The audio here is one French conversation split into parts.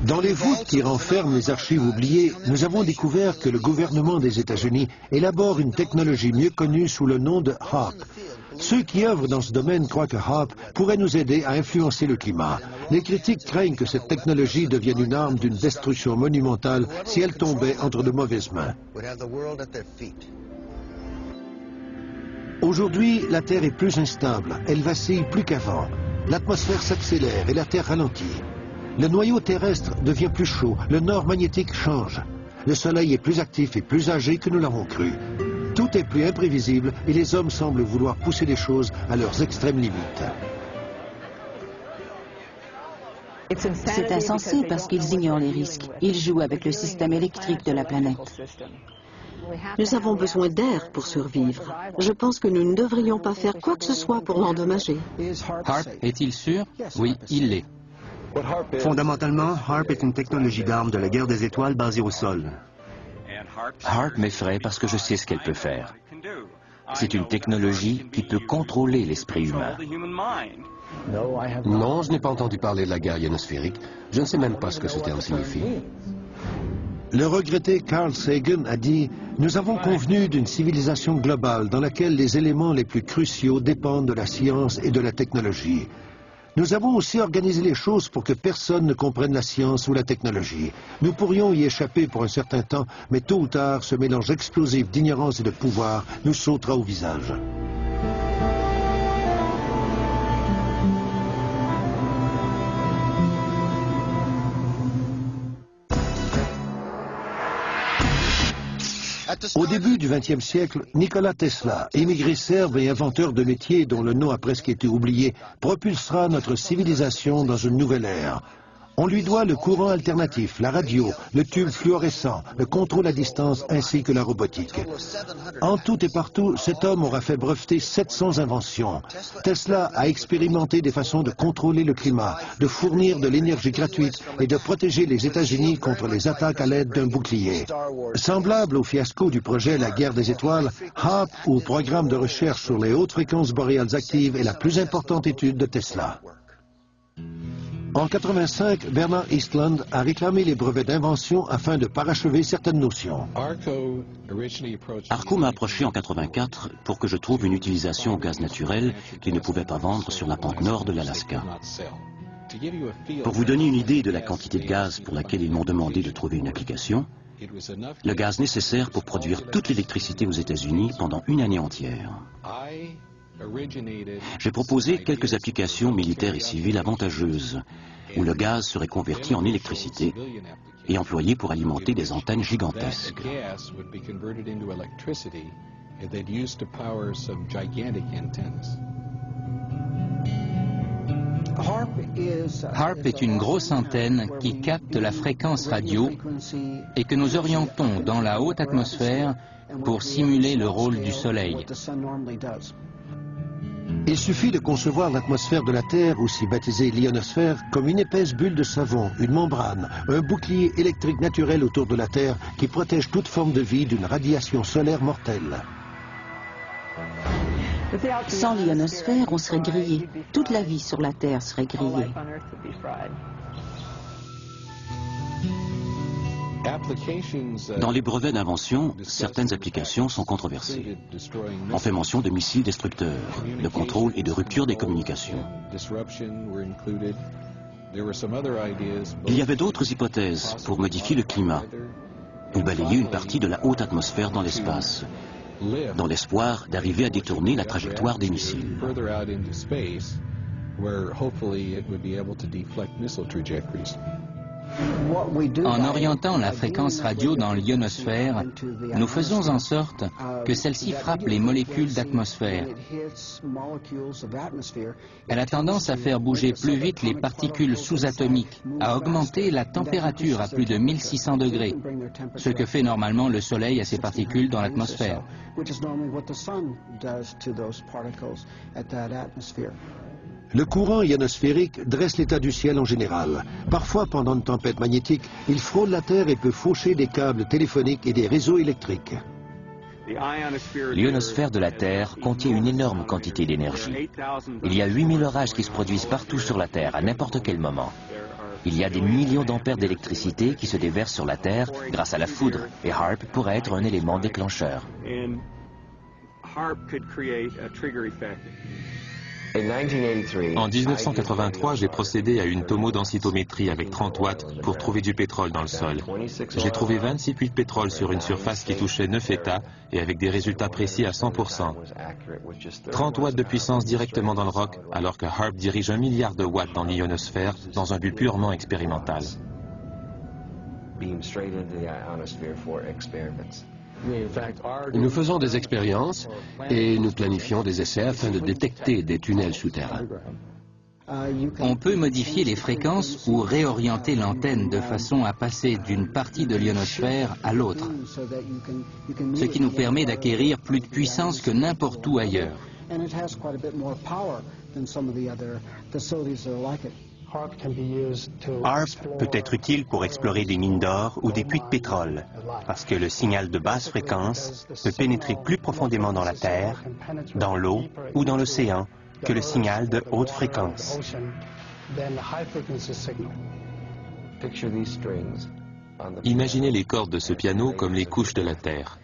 Dans les voûtes qui renferment les archives oubliées, nous avons découvert que le gouvernement des États-Unis élabore une technologie mieux connue sous le nom de HAARP. Ceux qui œuvrent dans ce domaine croient que HAARP pourrait nous aider à influencer le climat. Les critiques craignent que cette technologie devienne une arme d'une destruction monumentale si elle tombait entre de mauvaises mains. Aujourd'hui, la Terre est plus instable, elle vacille plus qu'avant. L'atmosphère s'accélère et la Terre ralentit. Le noyau terrestre devient plus chaud, le nord magnétique change. Le Soleil est plus actif et plus âgé que nous l'avons cru. Tout est plus imprévisible et les hommes semblent vouloir pousser les choses à leurs extrêmes limites. C'est insensé parce qu'ils ignorent les risques. Ils jouent avec le système électrique de la planète. Nous avons besoin d'air pour survivre. Je pense que nous ne devrions pas faire quoi que ce soit pour l'endommager. HAARP est-il sûr? Oui, il l'est. Fondamentalement, HAARP est une technologie d'armes de la guerre des étoiles basée au sol. HAARP m'effraie parce que je sais ce qu'elle peut faire. C'est une technologie qui peut contrôler l'esprit humain. Non, je n'ai pas entendu parler de la guerre ionosphérique. Je ne sais même pas ce que ce terme signifie. Le regretté Carl Sagan a dit « Nous avons convenu d'une civilisation globale dans laquelle les éléments les plus cruciaux dépendent de la science et de la technologie. Nous avons aussi organisé les choses pour que personne ne comprenne la science ou la technologie. Nous pourrions y échapper pour un certain temps, mais tôt ou tard, ce mélange explosif d'ignorance et de pouvoir nous sautera au visage. » Au début du XXe siècle, Nikola Tesla, émigré serbe et inventeur de métiers dont le nom a presque été oublié, propulsera notre civilisation dans une nouvelle ère. On lui doit le courant alternatif, la radio, le tube fluorescent, le contrôle à distance ainsi que la robotique. En tout et partout, cet homme aura fait breveter 700 inventions. Tesla a expérimenté des façons de contrôler le climat, de fournir de l'énergie gratuite et de protéger les États-Unis contre les attaques à l'aide d'un bouclier. Semblable au fiasco du projet La Guerre des Étoiles, HAARP, ou Programme de recherche sur les hautes fréquences boréales actives, est la plus importante étude de Tesla. En 1985, Bernard Eastlund a réclamé les brevets d'invention afin de parachever certaines notions. Arco m'a approché en 1984 pour que je trouve une utilisation au gaz naturel qu'il ne pouvait pas vendre sur la pente nord de l'Alaska. Pour vous donner une idée de la quantité de gaz pour laquelle ils m'ont demandé de trouver une application, le gaz nécessaire pour produire toute l'électricité aux États-Unis pendant une année entière. J'ai proposé quelques applications militaires et civiles avantageuses, où le gaz serait converti en électricité et employé pour alimenter des antennes gigantesques. HAARP est une grosse antenne qui capte la fréquence radio et que nous orientons dans la haute atmosphère pour simuler le rôle du Soleil. Il suffit de concevoir l'atmosphère de la Terre, aussi baptisée l'ionosphère, comme une épaisse bulle de savon, une membrane, un bouclier électrique naturel autour de la Terre qui protège toute forme de vie d'une radiation solaire mortelle. Sans l'ionosphère, on serait grillé. Toute la vie sur la Terre serait grillée. Dans les brevets d'invention, certaines applications sont controversées. On fait mention de missiles destructeurs, de contrôle et de rupture des communications. Il y avait d'autres hypothèses pour modifier le climat ou balayer une partie de la haute atmosphère dans l'espace, dans l'espoir d'arriver à détourner la trajectoire des missiles. En orientant la fréquence radio dans l'ionosphère, nous faisons en sorte que celle-ci frappe les molécules d'atmosphère. Elle a tendance à faire bouger plus vite les particules sous-atomiques, à augmenter la température à plus de 1600 degrés, ce que fait normalement le Soleil à ses particules dans l'atmosphère. Le courant ionosphérique dresse l'état du ciel en général. Parfois, pendant une tempête magnétique, il frôle la Terre et peut faucher des câbles téléphoniques et des réseaux électriques. L'ionosphère de la Terre contient une énorme quantité d'énergie. Il y a 8000 orages qui se produisent partout sur la Terre à n'importe quel moment. Il y a des millions d'ampères d'électricité qui se déversent sur la Terre grâce à la foudre, et HAARP pourrait être un élément déclencheur. En 1983, j'ai procédé à une tomodensitométrie avec 30 watts pour trouver du pétrole dans le sol. J'ai trouvé 26 puits de pétrole sur une surface qui touchait 9 États et avec des résultats précis à 100%. 30 watts de puissance directement dans le roc, alors que HAARP dirige 1 milliard de watts dans l'ionosphère dans un but purement expérimental. Nous faisons des expériences et nous planifions des essais afin de détecter des tunnels souterrains. On peut modifier les fréquences ou réorienter l'antenne de façon à passer d'une partie de l'ionosphère à l'autre, ce qui nous permet d'acquérir plus de puissance que n'importe où ailleurs. HAARP peut être utile pour explorer des mines d'or ou des puits de pétrole, parce que le signal de basse fréquence peut pénétrer plus profondément dans la Terre, dans l'eau ou dans l'océan que le signal de haute fréquence. Imaginez les cordes de ce piano comme les couches de la Terre.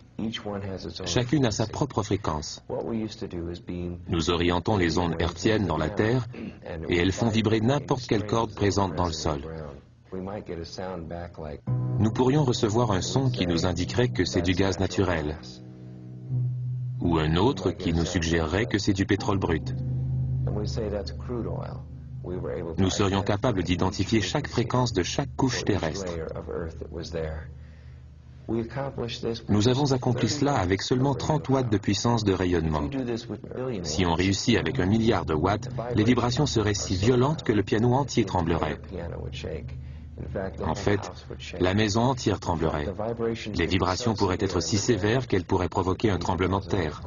Chacune a sa propre fréquence. Nous orientons les ondes hertziennes dans la Terre et elles font vibrer n'importe quelle corde présente dans le sol. Nous pourrions recevoir un son qui nous indiquerait que c'est du gaz naturel, ou un autre qui nous suggérerait que c'est du pétrole brut. Nous serions capables d'identifier chaque fréquence de chaque couche terrestre. Nous avons accompli cela avec seulement 30 watts de puissance de rayonnement. Si on réussit avec 1 milliard de watts, les vibrations seraient si violentes que le piano entier tremblerait. En fait, la maison entière tremblerait. Les vibrations pourraient être si sévères qu'elles pourraient provoquer un tremblement de terre.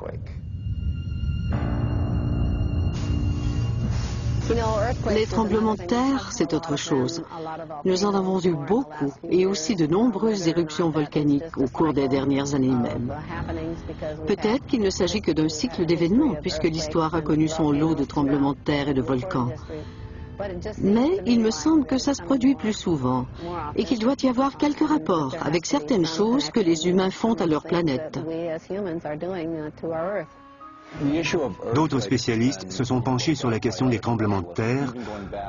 Les tremblements de terre, c'est autre chose. Nous en avons eu beaucoup et aussi de nombreuses éruptions volcaniques au cours des dernières années même. Peut-être qu'il ne s'agit que d'un cycle d'événements puisque l'histoire a connu son lot de tremblements de terre et de volcans. Mais il me semble que ça se produit plus souvent et qu'il doit y avoir quelques rapports avec certaines choses que les humains font à leur planète. D'autres spécialistes se sont penchés sur la question des tremblements de terre,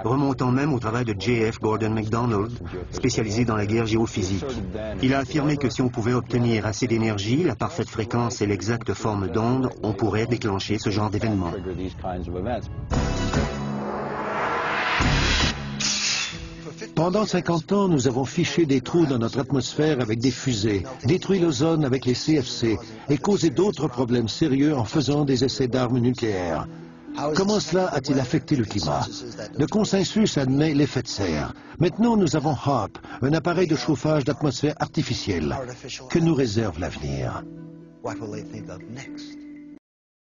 remontant même au travail de J.F. Gordon MacDonald, spécialisé dans la guerre géophysique. Il a affirmé que si on pouvait obtenir assez d'énergie, la parfaite fréquence et l'exacte forme d'onde, on pourrait déclencher ce genre d'événement. Pendant 50 ans, nous avons fiché des trous dans notre atmosphère avec des fusées, détruit l'ozone avec les CFC et causé d'autres problèmes sérieux en faisant des essais d'armes nucléaires. Comment cela a-t-il affecté le climat? Le consensus admet l'effet de serre. Maintenant, nous avons HAARP, un appareil de chauffage d'atmosphère artificielle. Que nous réserve l'avenir?